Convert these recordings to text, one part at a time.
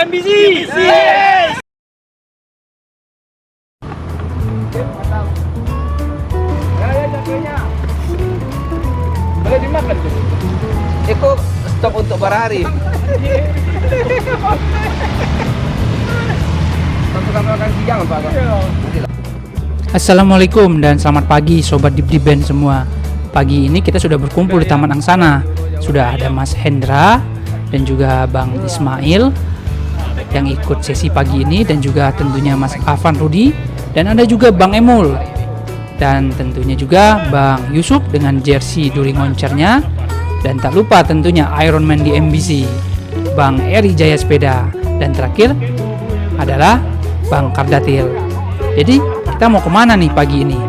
MBC. Yes. Ya jatuhnya. Boleh dimakan tuh. Eko stok untuk berhari. Satu makan siang Pak. Assalamualaikum dan selamat pagi Sobat Dip Band semua. Pagi ini kita sudah berkumpul di Taman Angsana. Sudah ada Mas Hendra dan juga Bang Ismail yang ikut sesi pagi ini, dan juga tentunya Mas Afan Rudi, dan ada juga Bang Emul, dan tentunya juga Bang Yusuf dengan jersey Duri Ngoncernya, dan tak lupa tentunya Iron Man di MBC, Bang Eri Jaya Sepeda, dan terakhir adalah Bang Kardatil. Jadi kita mau kemana nih pagi ini?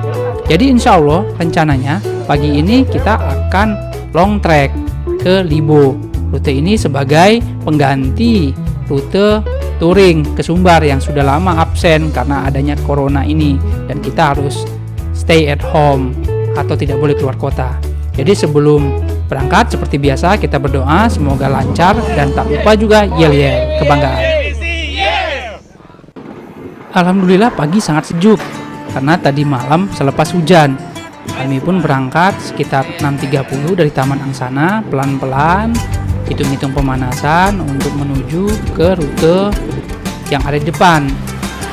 Jadi insya Allah rencananya pagi ini kita akan long trek ke Libo. Rute ini sebagai pengganti rute touring ke Sumbar yang sudah lama absen karena adanya corona ini, dan kita harus stay at home atau tidak boleh keluar kota. Jadi sebelum berangkat seperti biasa kita berdoa semoga lancar, dan tak lupa juga yel-yel kebanggaan. Alhamdulillah pagi sangat sejuk karena tadi malam selepas hujan. Kami pun berangkat sekitar 6.30 dari Taman Angsana, pelan-pelan hitung-hitung pemanasan untuk menuju ke rute yang ada di depan.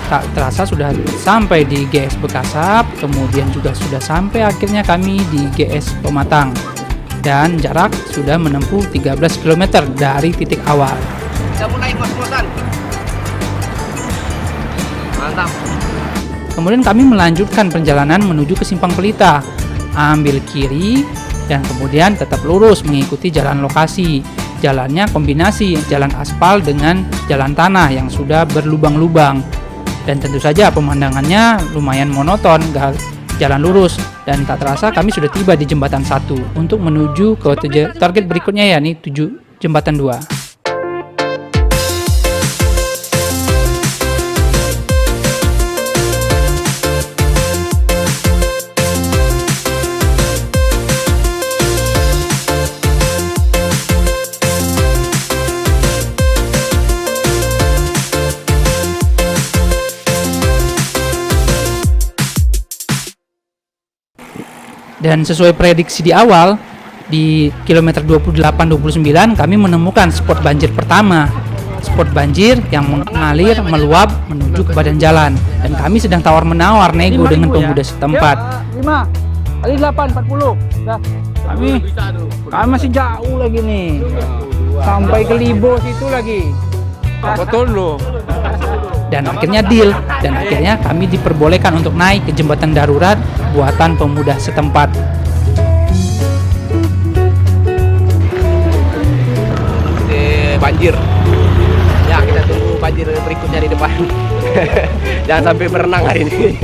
Tak terasa sudah sampai di GS Bekasap, kemudian juga sudah sampai akhirnya kami di GS Pematang, dan jarak sudah menempuh 13 km dari titik awal. Kita mulai kos-kosan. Mantap. Kemudian kami melanjutkan perjalanan menuju ke Simpang Pelita, ambil kiri dan kemudian tetap lurus mengikuti jalan lokasi. Jalannya kombinasi jalan aspal dengan jalan tanah yang sudah berlubang-lubang, dan tentu saja pemandangannya lumayan monoton, jalan lurus, dan tak terasa kami sudah tiba di jembatan 1 untuk menuju ke target berikutnya, yakni jembatan 2. Dan sesuai prediksi di awal, di kilometer 28-29 kami menemukan spot banjir pertama. Spot banjir yang mengalir meluap menuju ke badan jalan, dan kami sedang tawar-menawar nego dengan pemuda setempat. 5 kali 8 40. Dah. Kami masih jauh lagi nih. Sampai ke Libo situ lagi. Betul loh. Dan akhirnya deal, dan akhirnya kami diperbolehkan untuk naik ke jembatan darurat buatan pemuda setempat. Banjir. Ya, kita tunggu banjir berikutnya di depan. Jangan sampai berenang hari ini.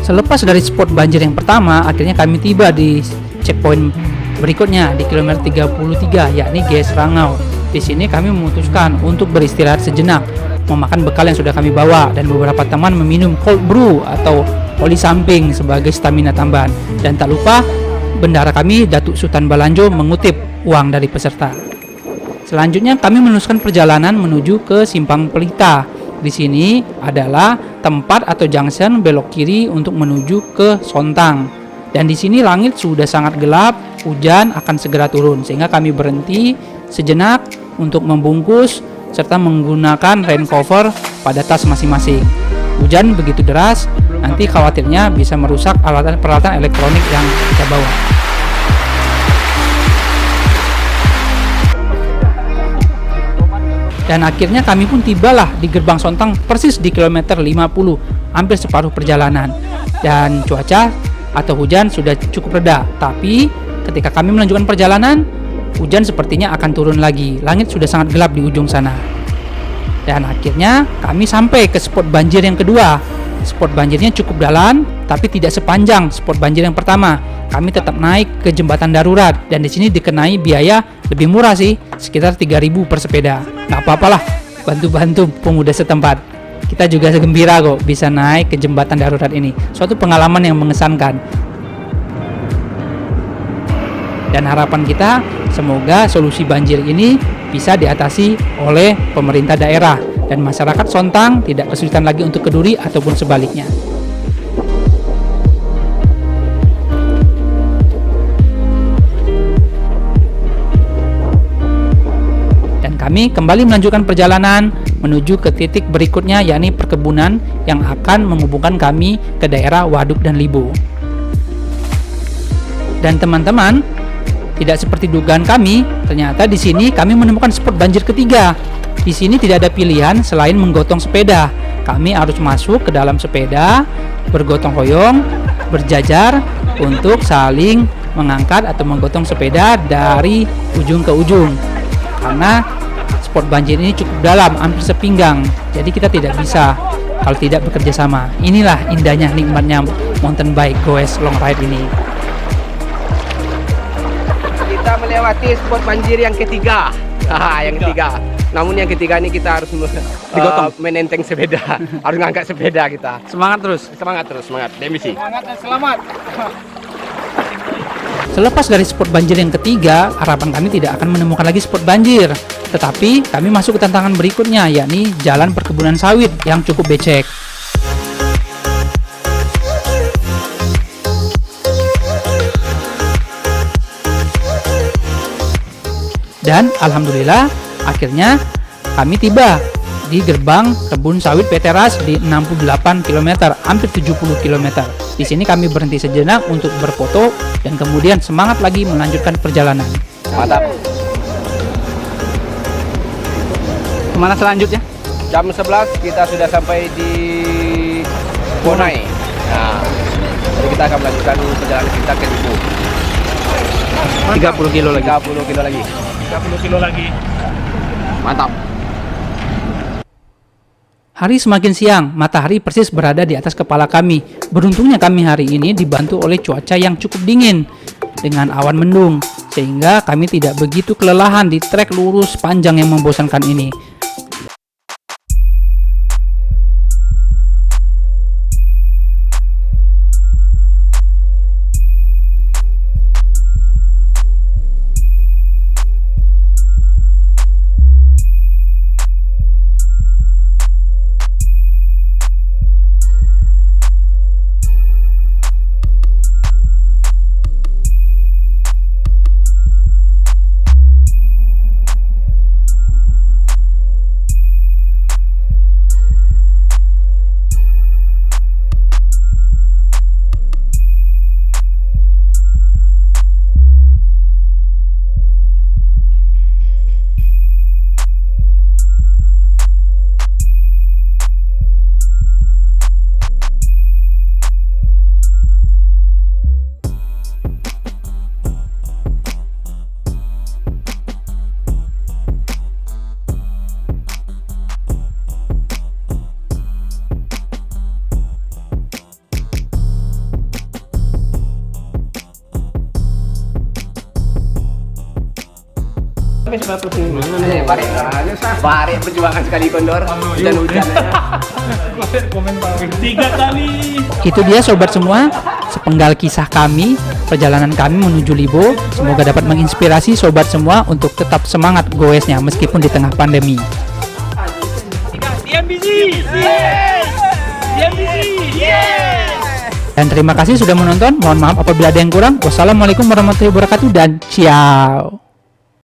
Selepas dari spot banjir yang pertama, akhirnya kami tiba di checkpoint berikutnya di kilometer 33, yakni GS Rangau. Di sini kami memutuskan untuk beristirahat sejenak, memakan bekal yang sudah kami bawa, dan beberapa teman meminum cold brew atau oli samping sebagai stamina tambahan. Dan tak lupa bendara kami Datuk Sultan Balanjo mengutip uang dari peserta. Selanjutnya kami meneruskan perjalanan menuju ke Simpang Pelita. Di sini adalah tempat atau junction belok kiri untuk menuju ke Sontang. Dan di sini langit sudah sangat gelap, hujan akan segera turun, sehingga kami berhenti sejenak untuk membungkus serta menggunakan rain cover pada tas masing-masing. Hujan begitu deras, nanti khawatirnya bisa merusak peralatan elektronik yang kita bawa. Dan akhirnya kami pun tibalah di gerbang Sontang persis di kilometer 50, hampir separuh perjalanan. Dan cuaca atau hujan sudah cukup reda, tapi ketika kami melanjutkan perjalanan, hujan sepertinya akan turun lagi. Langit sudah sangat gelap di ujung sana. Dan akhirnya kami sampai ke spot banjir yang kedua. Spot banjirnya cukup dalam, tapi tidak sepanjang spot banjir yang pertama. Kami tetap naik ke jembatan darurat, dan di sini dikenai biaya lebih murah sih, sekitar 3.000 per sepeda. Nggak apa-apalah, bantu-bantu pemuda setempat. Kita juga gembira kok bisa naik ke jembatan darurat ini. Suatu pengalaman yang mengesankan. Dan harapan kita semoga solusi banjir ini bisa diatasi oleh pemerintah daerah dan masyarakat Sontang tidak kesulitan lagi untuk ke Duri ataupun sebaliknya. Kami kembali melanjutkan perjalanan menuju ke titik berikutnya, yakni perkebunan yang akan menghubungkan kami ke daerah Waduk dan Libo. Dan teman-teman, tidak seperti dugaan kami, ternyata di sini kami menemukan spot banjir ketiga. Di sini tidak ada pilihan selain menggotong sepeda. Kami harus masuk ke dalam sepeda, bergotong royong, berjajar untuk saling mengangkat atau menggotong sepeda dari ujung ke ujung. Karena spot banjir ini cukup dalam, hampir sepinggang. Jadi kita tidak bisa kalau tidak bekerja sama. Inilah indahnya, nikmatnya mountain bike goes long ride ini. Kita melewati spot banjir yang ketiga. Yang ketiga. Namun yang ketiga ini kita harus menenteng sepeda, harus ngangkat sepeda kita. Semangat terus. Semangat terus, semangat. Demisi. Semangat dan selamat. Selepas dari spot banjir yang ketiga, harapan kami tidak akan menemukan lagi spot banjir. Tetapi kami masuk ke tantangan berikutnya, yakni jalan perkebunan sawit yang cukup becek. Dan alhamdulillah akhirnya kami tiba di gerbang kebun sawit Veteras di 68 km, hampir 70 km. Di sini kami berhenti sejenak untuk berfoto dan kemudian semangat lagi melanjutkan perjalanan. Mantap. Kemana selanjutnya? Jam 11 kita sudah sampai di Bonai. Nah, jadi kita akan melanjutkan perjalanan kita ke Libo. 30 kilo lagi. 30 kilo lagi. 30 kilo lagi. Mantap. Hari semakin siang, matahari persis berada di atas kepala kami. Beruntungnya kami hari ini dibantu oleh cuaca yang cukup dingin dengan awan mendung, sehingga kami tidak begitu kelelahan di trek lurus panjang yang membosankan ini. Bare perjuangan sekali Kondor. Hujan-hujan. Tiga kali. Itu dia sobat semua, sepenggal kisah kami, perjalanan kami menuju Libo. Semoga dapat menginspirasi sobat semua untuk tetap semangat goesnya meskipun di tengah pandemi. Diam busy. Yes. Diam busy. Yes. Dan terima kasih sudah menonton. Mohon maaf apabila ada yang kurang. Wassalamualaikum warahmatullahi wabarakatuh dan ciao.